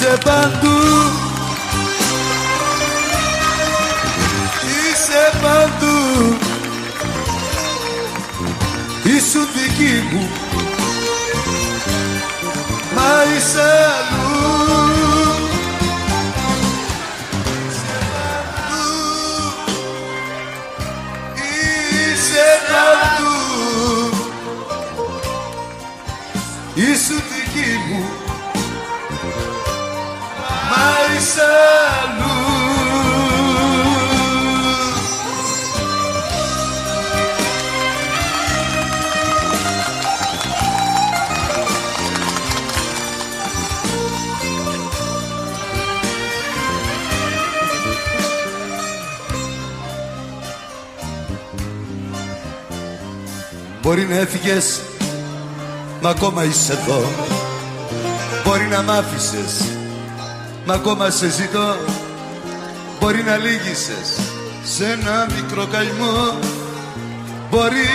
Είσαι παντού, είσαι παντού, ήσουν δική μου, μα είσαι αλλού. Είσαι παντού, ήσουν δική μου, μα είσαι αλλού. Μπορεί να έφυγες, μα ακόμα είσαι εδώ. Μπορεί να μ' άφησες, μα ακόμα σε ζητώ. Μπορεί να λύγησες σε ένα μικρό καημό. Μπορεί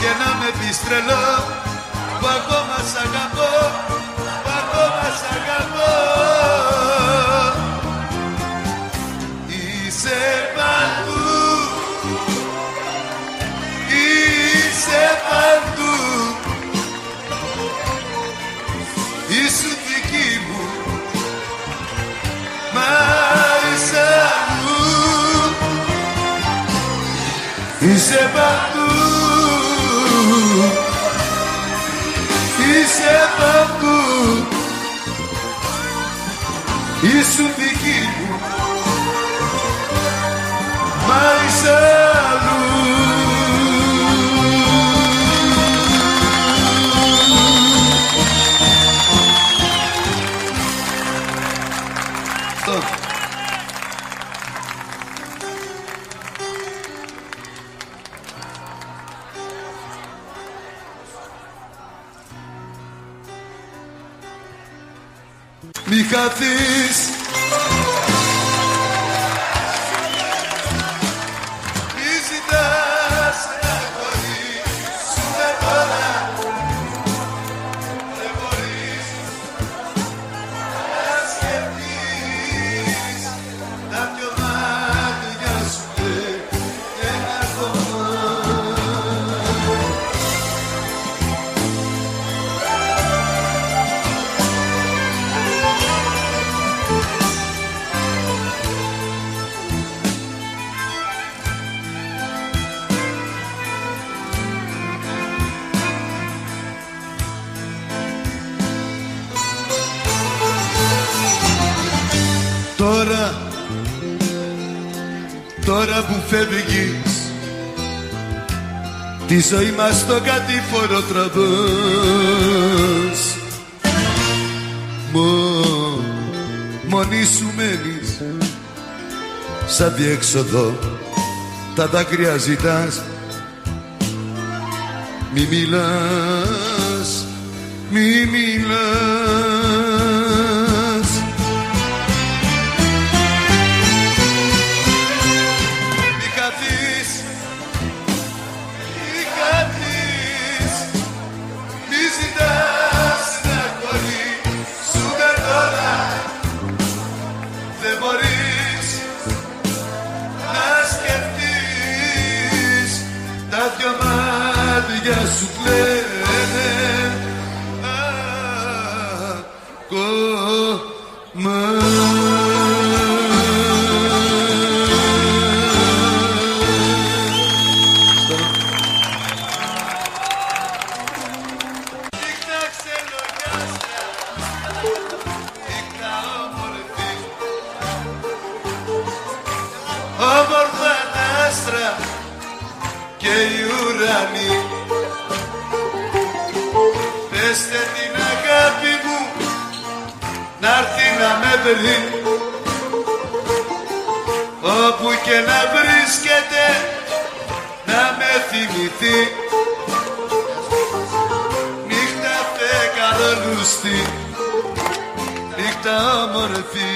και να με πεις τρελό, που ακόμα σ' αγαπώ, που ακόμα σ' αγαπώ. Είσαι παντού, είσαι παντού, ήσουν δική μου, μα είσαι αλλού. Είσαι παντού, είσαι παντού, ήσουν δική μου, μα είσαι αλλού. Μη χαθείς, μη ζητάς να χωρίσουμε τώρα. Δεν μπορείς να σκεφτείς, τα δυο μάτια σου λένε ακόμα. Τώρα που φεύγεις, τη ζωή μας στο κατήφορο τραβάς. Μόνη σου μένεις, σαν διέξοδο τα δάκρυα ζητάς. Μη μιλάς, μη μιλάς. Σου κλαίνε ακόμα. Νύχτα ξελογιάστρα, νύχτα όμορφη, όμορφα τα άστρα και οι ουρανοί. Πεστε την αγάπη μου να'ρθεί να με βρει, όπου και να βρίσκεται να με θυμηθεί. Νύχτα φεγγαρολούστη, νύχτα όμορφη,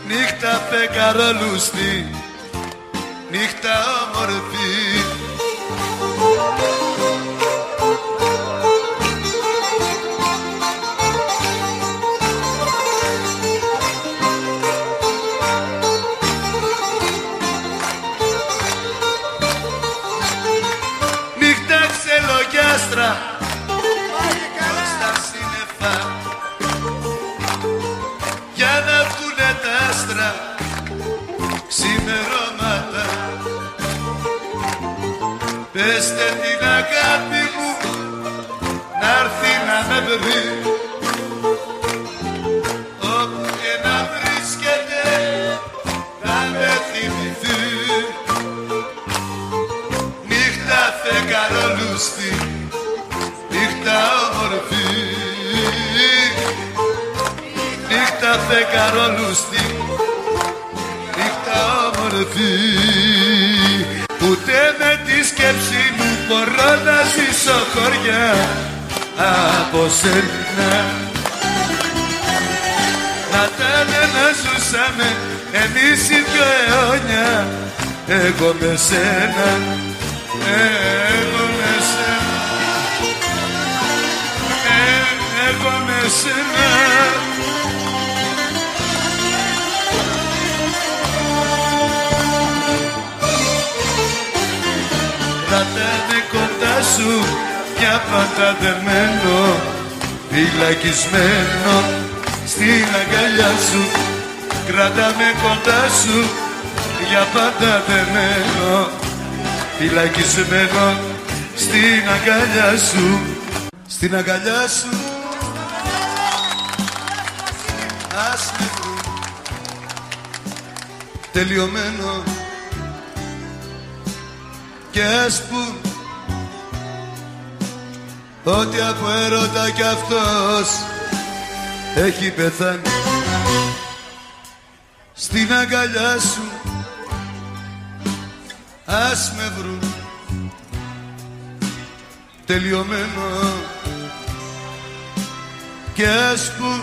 νύχτα φεγγαρολούστη, νύχτα όμορφη. κάθε καρόλουστη νύχτα όμορφη. Ούτε με τη σκέψη μου μπορώ να ζήσω χωριά από σένα. Να τάνε να ζούσαμε εμείς οι δυο αιώνια, εγώ με σένα, εγώ με σένα, εγώ με σένα. Κρατάμε κοντά σου για πάντα δεμένο, φυλακισμένο στην αγκαλιά σου. Κρατάμε κοντά σου για πάντα δεμένο, φυλακισμένο στην αγκαλιά σου. Στην αγκαλιά σου ας με βρουν τελειωμένο και ας πουν ότι από έρωτα κι αυτός έχει πεθάνει. Στην αγκαλιά σου ας με βρουν τελειωμένο και ας πουν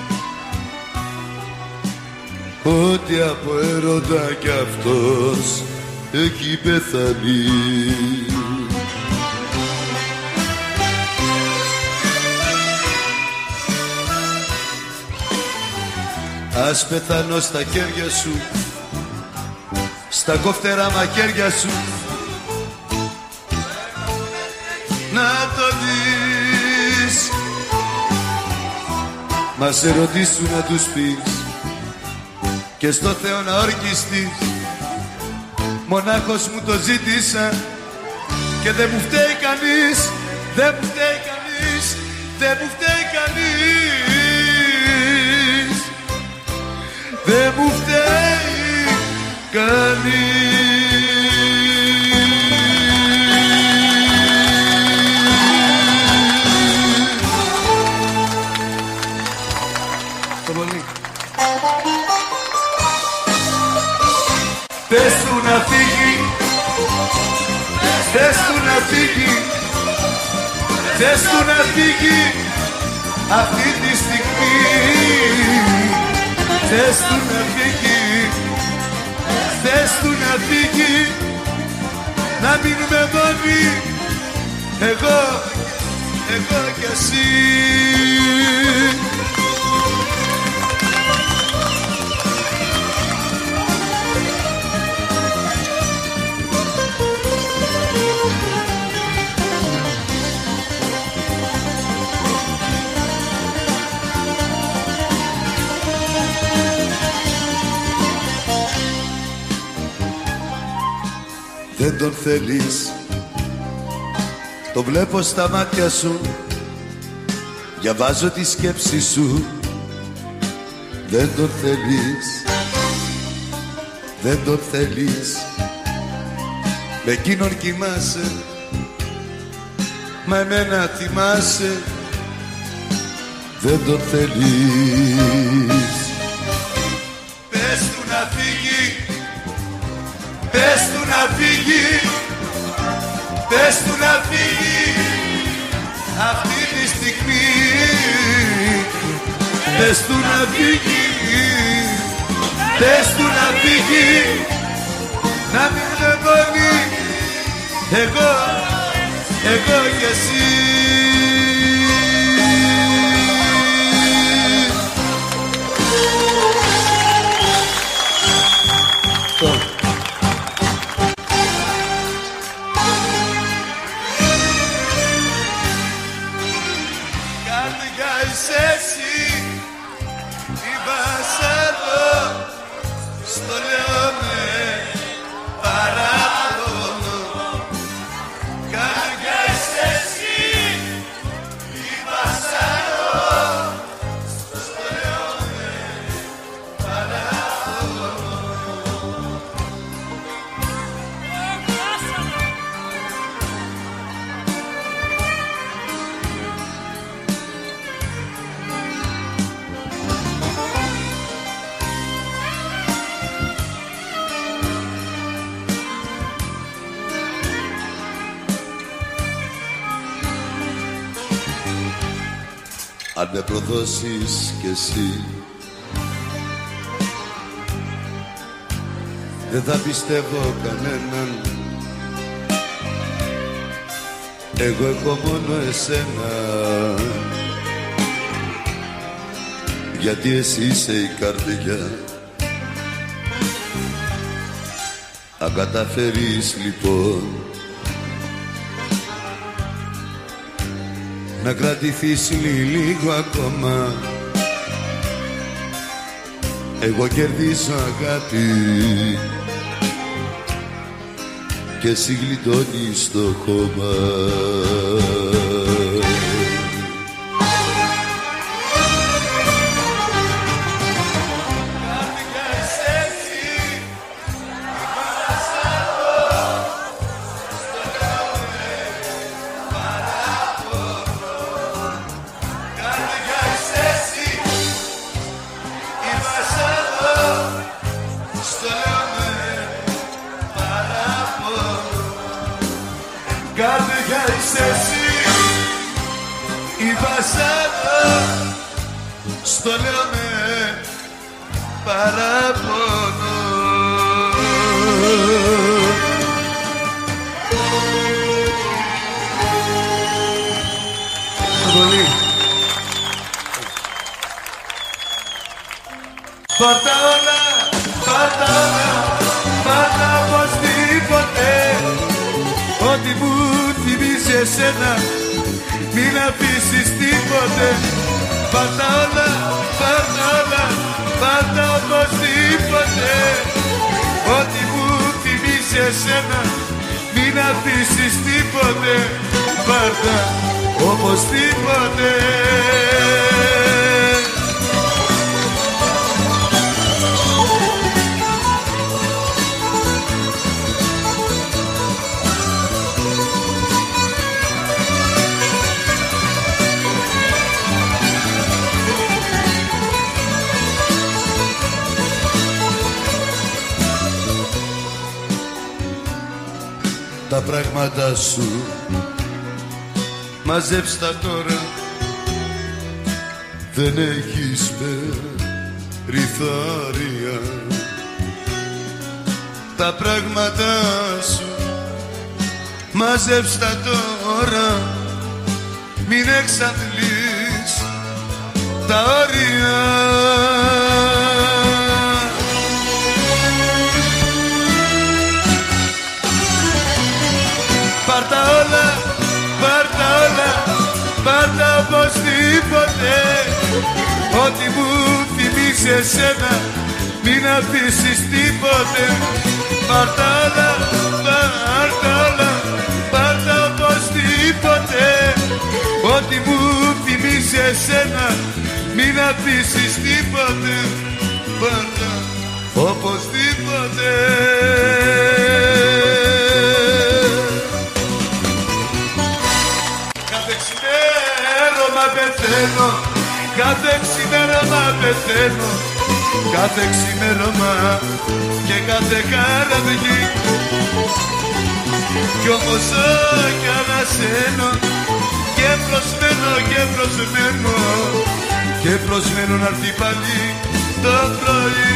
ότι από έρωτα κι αυτός έχει πεθάνει. Ας πεθάνω στα χέρια σου, στα κόφτερα μαχαίρια σου, να το δεις. Μα σε ρωτήσουν να τους πεις και στο Θεό να ορκιστείς. Μονάχος μου το ζήτησα και δεν μου φταίει κανείς, δεν μου φταίει κανείς, δεν μου φταίει κανείς, δεν μου φταίει κανείς. Το πολύ. Πες του να φύγει, πες του να φύγει, πες του να φύγει αυτή τη στιγμή. Πες του να φύγει, πες του να φύγει, να μείνουμε μόνοι, εγώ κι εσύ. Δεν τον θέλεις, το βλέπω στα μάτια σου, διαβάζω τη σκέψη σου. Δεν τον θέλεις, δεν τον θέλεις, με εκείνον κοιμάσαι, μα εμένα θυμάσαι. Δεν τον θέλεις. Πες του να φύγει, πες του να φύγει, πες του να φύγει αυτή τη στιγμή. Πες του να φύγει, πες του να φύγει, να μείνουμε μόνοι, εγώ κι εσύ. αν με προδώσεις κι εσύ. Δεν θα πιστεύω κανέναν, εγώ έχω μόνο εσένα, γιατί εσύ είσαι η καρδιά. Αν καταφέρεις λοιπόν να κρατηθείς λίγο ακόμα, εγώ κερδίζω αγάπη και εσύ γλιτώνεις το χώμα. Καρδιά είσαι εσύ, η βασάνα, στο λέω με παράπονο. Πολύ. Πάρτα όλα, πάρτα όλα, πάρτα όπως τίποτε. Ό,τι μου θυμίζει εσένα, μην αφήσεις τίποτε. Πάρτα όλα, πάρτα όλα, πάρτα όπως τίποτε. Ό,τι μου θυμίζει εσένα, μην αφήσεις τίποτε. Πάρτα οπωσδήποτε. Τα πράγματα σου μαζέψ' τα τώρα, δεν έχεις περιθώρια. Τα πράγματα σου μαζέψ' τα τώρα, μην εξαντλείς τα όρια. Πάρτα όλα, πάρτα όλα, πάρτα οπωσδήποτε. Ό,τι μου θυμίζει εσένα, μην αφήσεις τίποτε. Πάρτα όλα, πάρτα όλα, πάρτα οπωσδήποτε. Ό,τι μου θυμίζει εσένα, μην αφήσεις τίποτε. Πάρτα οπωσδήποτε. Πεθαίνω, κάθε ξημέρωμα πεθαίνω, κάθε ξημέρωμα και κάθε καραβγή. Κι όμως κι ανασένω και προσμένω και προσμένω και προσμένω να έρθει πάλι το πρωί.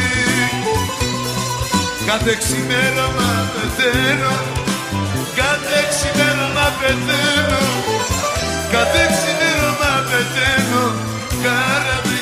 Κάθε ξημέρωμα πεθαίνω, κάθε ξημέρωμα πεθαίνω, κάθε ξημέρωμα πεθαίνω καραβγή.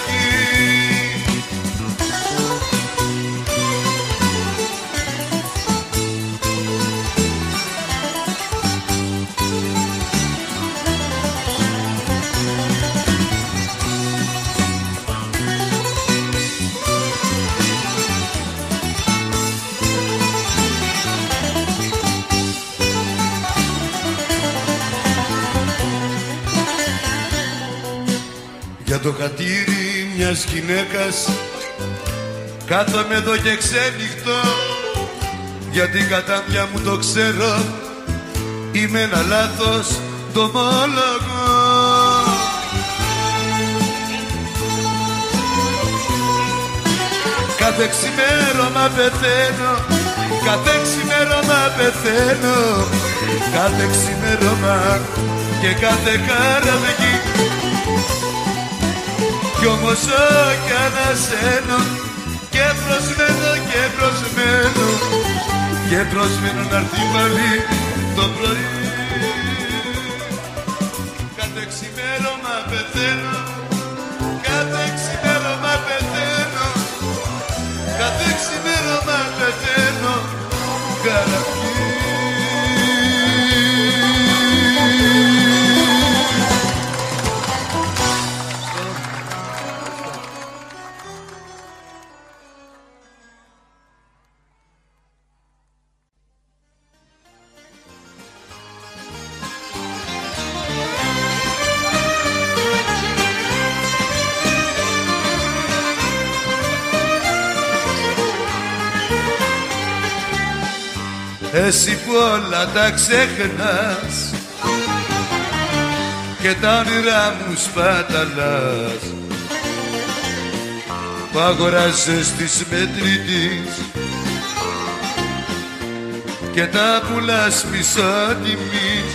Για το χατήρι μιας γυναίκας κάθομαι εδώ και ξενυχτώ, γιατί κατά μια μου το ξέρω, είμαι ένα λάθος το ομολογώ. Κάθε ξημέρωμα πεθαίνω, κάθε ξημέρωμα πεθαίνω, κάθε ξημέρωμα και κάθε καραβγή. κι όμως κι ανασένω και προσμένω και προσμένω και προσμένω να έρθει πάλι το πρωί. Κάθε ξημέρωμα πεθαίνω, κάθε ξημέρωμα πεθαίνω, κάθε ξημέρωμα πεθαίνω, καραφή. Εσύ που όλα τα ξεχνάς και τα όνειρά μου σπαταλάς, που αγοράζεις της μετρητής και τα πουλάς μισότιμης.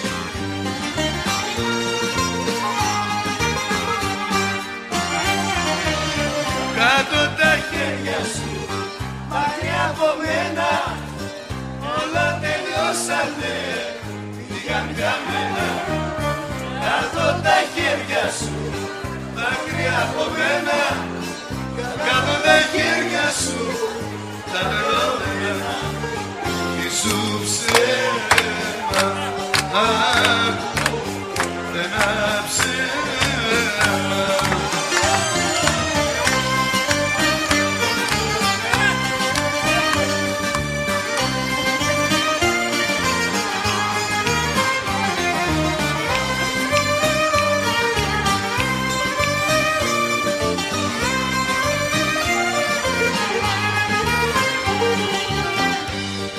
Κάτω τα χέρια σου μακριά από μένα, όλα τελειώσανε, πήγαν καμένα. Κάτω τα χέρια σου μακριά από μένα, κάτω τα χέρια σου τα λερόμενα. Ήσου ψέμα, ένα ψέμα.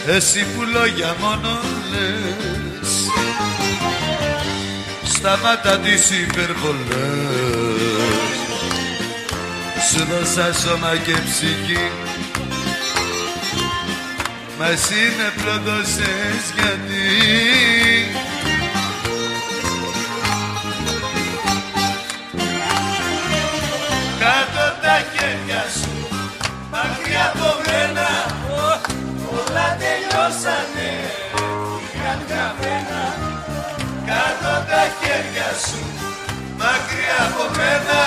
Εσύ που λόγια μόνο λες, σταμάτα τις υπερβολές. Σου δώσα σώμα και ψυχή, μα εσύ με προδώσες γιατί. Κάτω τα χέρια σου μακριά από μένα, όλα τελειώσανε, είχαν καμένα. Κάτω τα χέρια σου μακριά από μένα,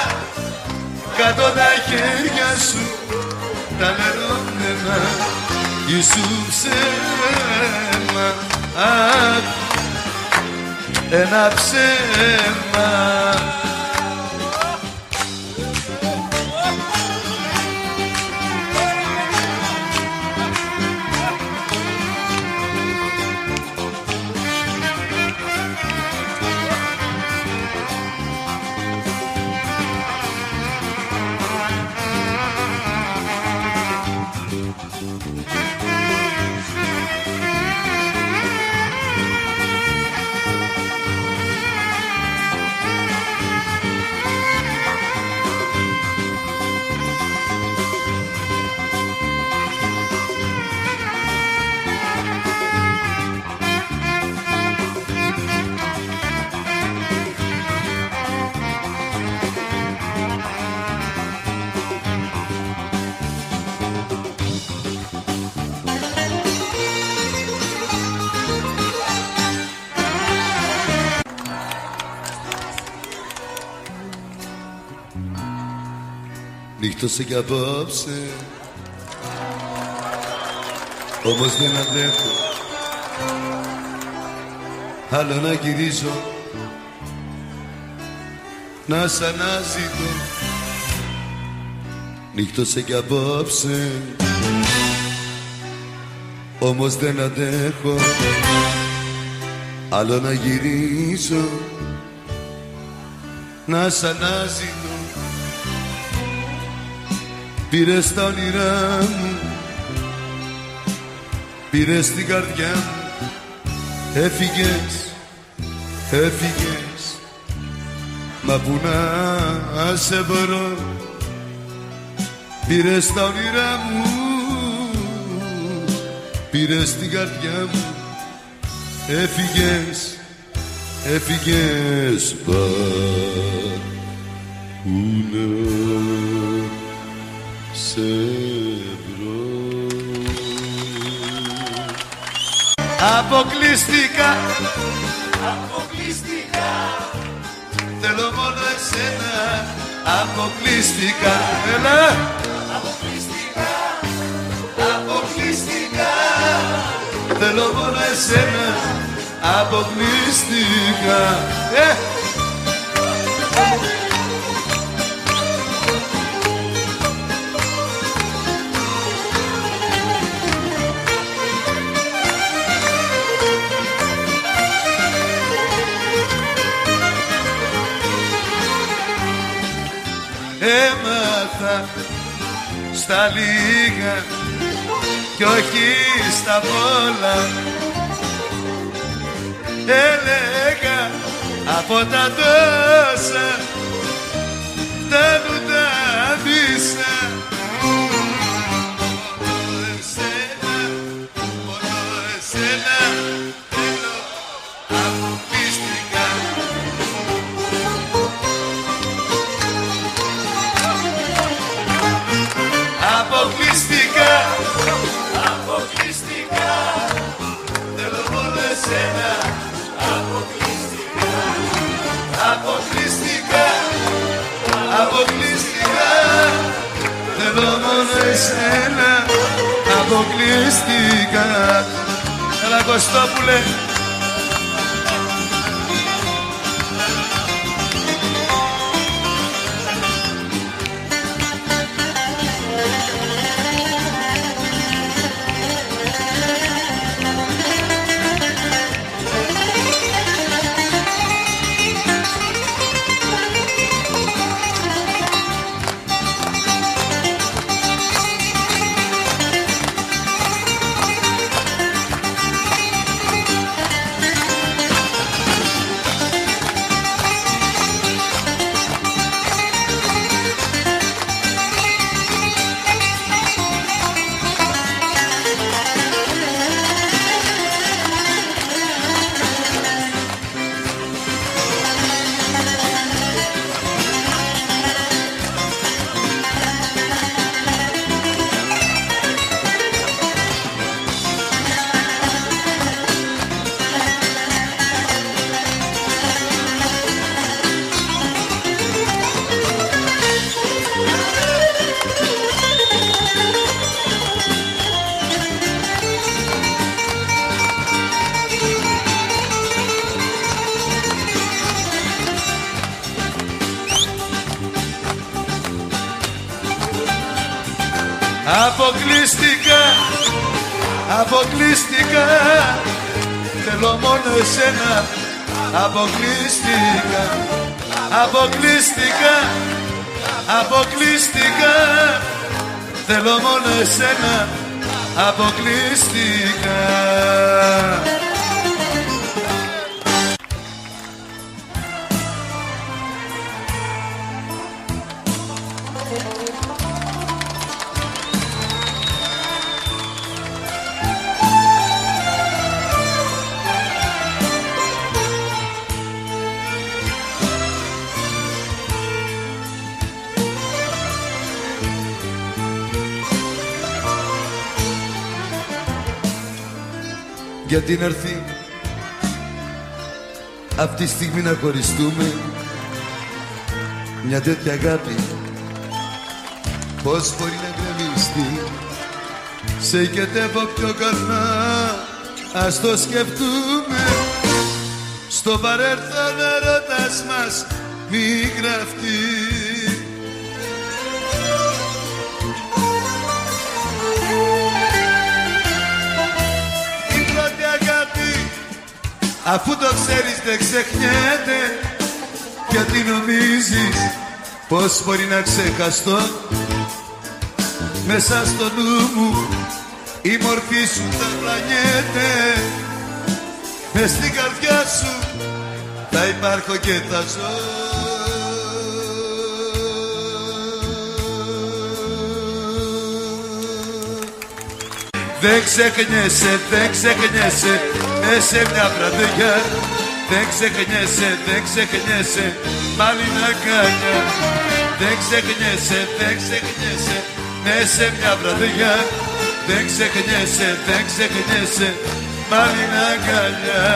κάτω τα χέρια σου τα λερόμενα. Ήσου ψέμα, ένα ψέμα. Νύχτωσε κι απόψε, όμως δεν αντέχω άλλο να γυρίζω, να σ' αναζητώ. Νύχτωσε κι απόψε, όμως δεν αντέχω άλλο να γυρίζω, να σ' αναζητώ. Πήρες τα όνειρά μου, πήρες την καρδιά μου, έφυγες, έφυγες, μα που να σε βρω. Πήρες τα όνειρά μου, πήρες την καρδιά μου, έφυγες, έφυγες, που να σε βρω. Αποκλειστικά, Αποκλειστικά, θέλω μόνο εσένα. Αποκλειστικά, έλα. αποκλειστικά, αποκλειστικά, Θέλω μόνο εσένα. Αποκλειστικά. Έμαθα στα λίγα κι όχι στα πολλά. Έλεγα από τα τόσα φτάνουν τα μισά. Μόνο εσένα, μόνο εσένα θέλω αποκλειστικά. Αποκλειστικά, αποκλειστικά, θέλω μόνο εσένα. αποκλειστικά, Αποκλειστικά, αποκλειστικά, θέλω μόνο εσένα. Αποκλειστικά. Έλα Κωστόπουλε. Αποκλειστικά, αποκλειστικά, θέλω μόνο εσένα. Αποκλειστικά, αποκλειστικά, αποκλειστικά, θέλω μόνο εσένα. Αποκλειστικά. Γιατί να έρθει αυτή τη στιγμή να χωριστούμε, μια τέτοια αγάπη πώς μπορεί να γκρεμιστεί. Σε οικετεύω πιο καλά, ας το σκεφτούμε. Στο παρέλθον έρωτας μας μη γραφτεί. Αφού το ξέρεις δεν ξεχνιέται. Γιατί νομίζεις πως μπορεί να ξεχαστώ? Μέσα στο νου μου η μορφή σου θα πλανιέται. Μες στην καρδιά σου θα υπάρχω και θα ζω. Δεν ξεχνιέσαι, δεν ξεχνιέσαι. Σε μια βραδιά δεν ξεχνιέσαι, δεν ξεχνιέσαι, πάλι να κάνια. Δεν ξεχνιέσαι, δεν ξεχνιέσαι, ναι σε μια βραδιά. Δεν ξεχνιέσαι, δεν ξεχνιέσαι, πάλι να κάνια.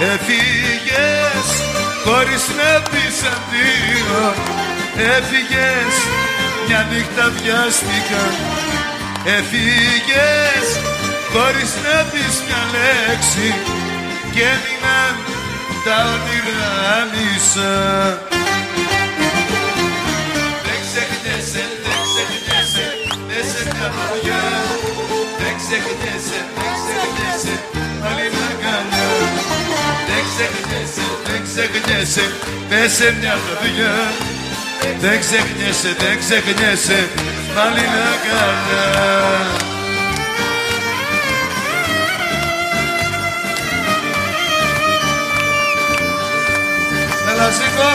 Έφυγες χωρίς να πεις αντίο. Έφυγες μια νύχτα βιάστηκα. Έφυγες χωρίς να πεις μια λέξη και έμειναν τα όνειρα μισά. Δεν ξεχνιέσαι, δεν ξεχνιέσαι, δεν σε μια βραδιά. Δεν ξεχνιέσαι, δεν ξεχνιέσαι, πάλι να κάνια. Δεν ξεχνιέσαι, δεν ξεχνιέσαι, μες σε μια βραδιά. Δεν ξεχνιέσαι, δεν ξεχνιέσαι, πάλι να κάνια. Έλα σήκω!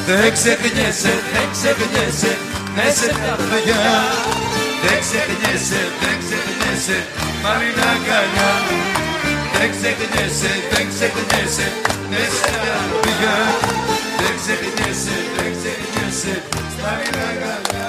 Δεν ξεχνιέσαι, δεν ξεχνιέσαι, ναι σε μια βραδιά. Δεν ξεχνιέσαι, δεν ξεχνιέσαι, πάλι να κάνια. Δεν ξεχνιέσαι, δεν ξεχνιέσαι, ναι σε μια βραδιά. Δεν ξεχνιέσαι, δεν ξεχνιέσαι, πάλι να κάνια.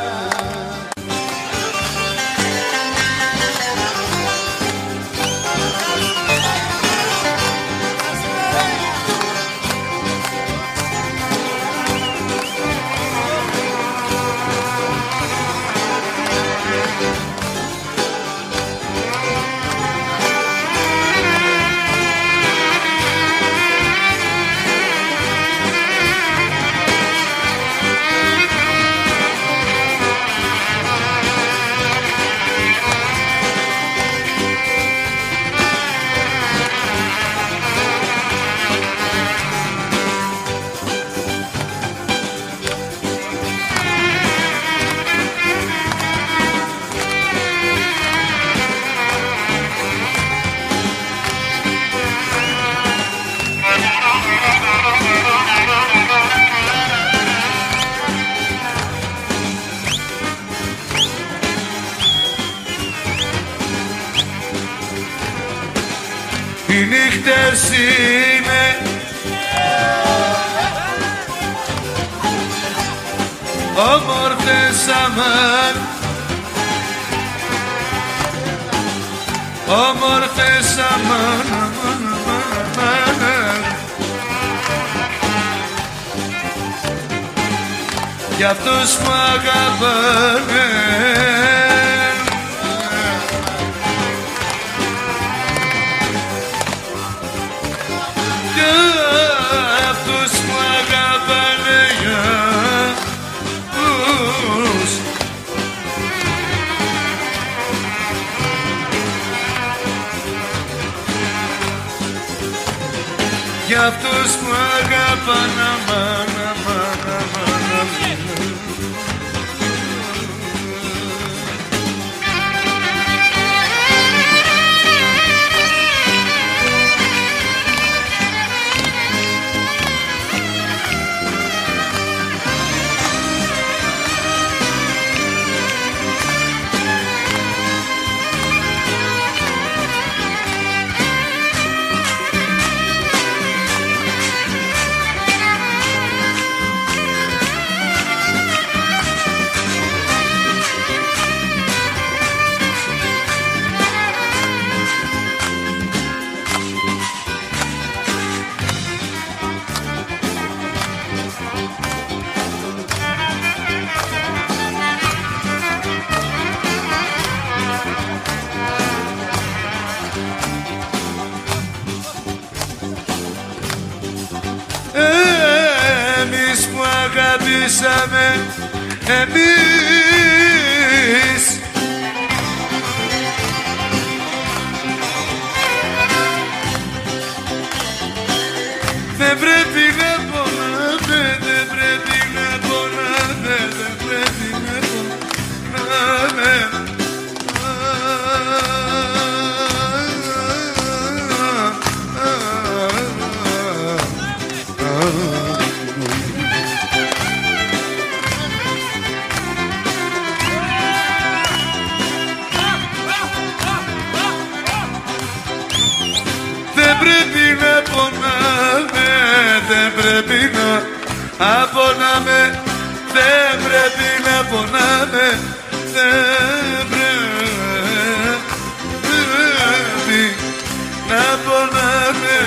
Οι νύχτες είναι όμορφες αμάν, όμορφες αμάν, για αυτούς που αγαπάνε. Αυτούς που αγαπάνε για τους. Για αυτούς που αγαπάνε αμάν. Εμείς που αγαπήσαμε, εμείς δεν πρέπει να πονάμε, δεν πρέπει να πονάμε, δεν πρέπει να πονάμε. Δεν πρέπει να πονάμε, δεν πρέπει να απονάμε, δεν πρέπει να πονάμε, δεν πρέπει να πονάμε,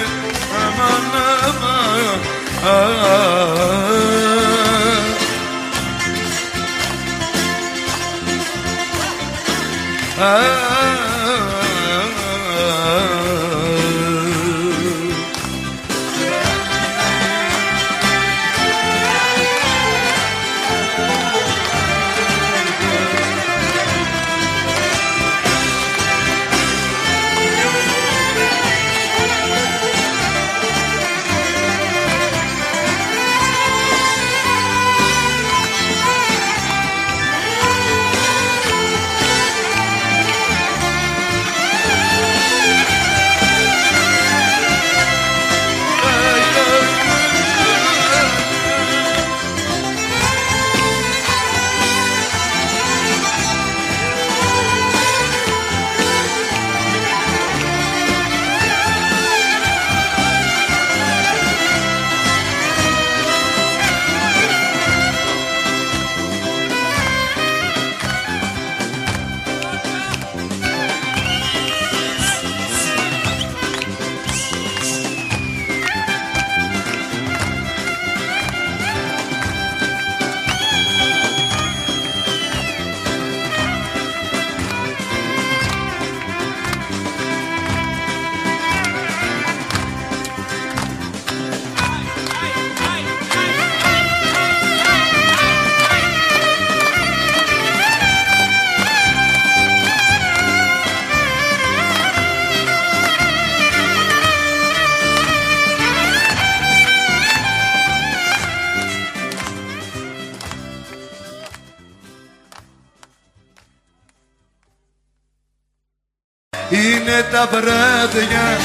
Είναι τα βράδια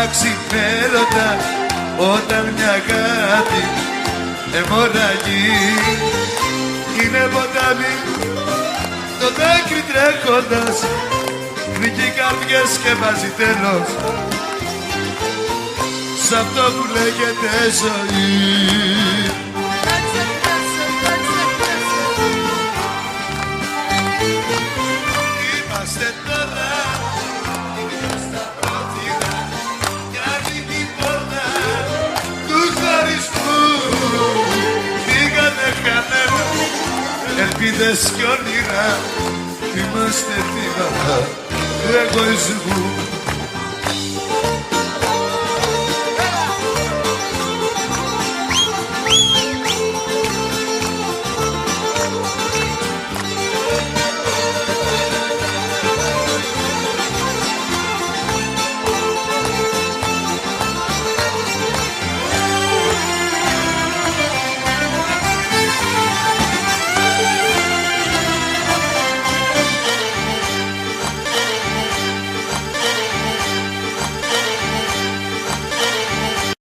αξιμέρωτα όταν μια αγάπη αιμορραγεί. Είναι ποτάμι το δάκρυ τρέχοντας, νικεί καρδιές και βάζει τέλος σ' αυτό που λέγεται ζωή. Είμαστε τώρα στα πόδια για την πόρτα του χαρισμού. Πήγανε χαμένα ελπίδες κι όνειρα, είμαστε θύματα του εγωισμού.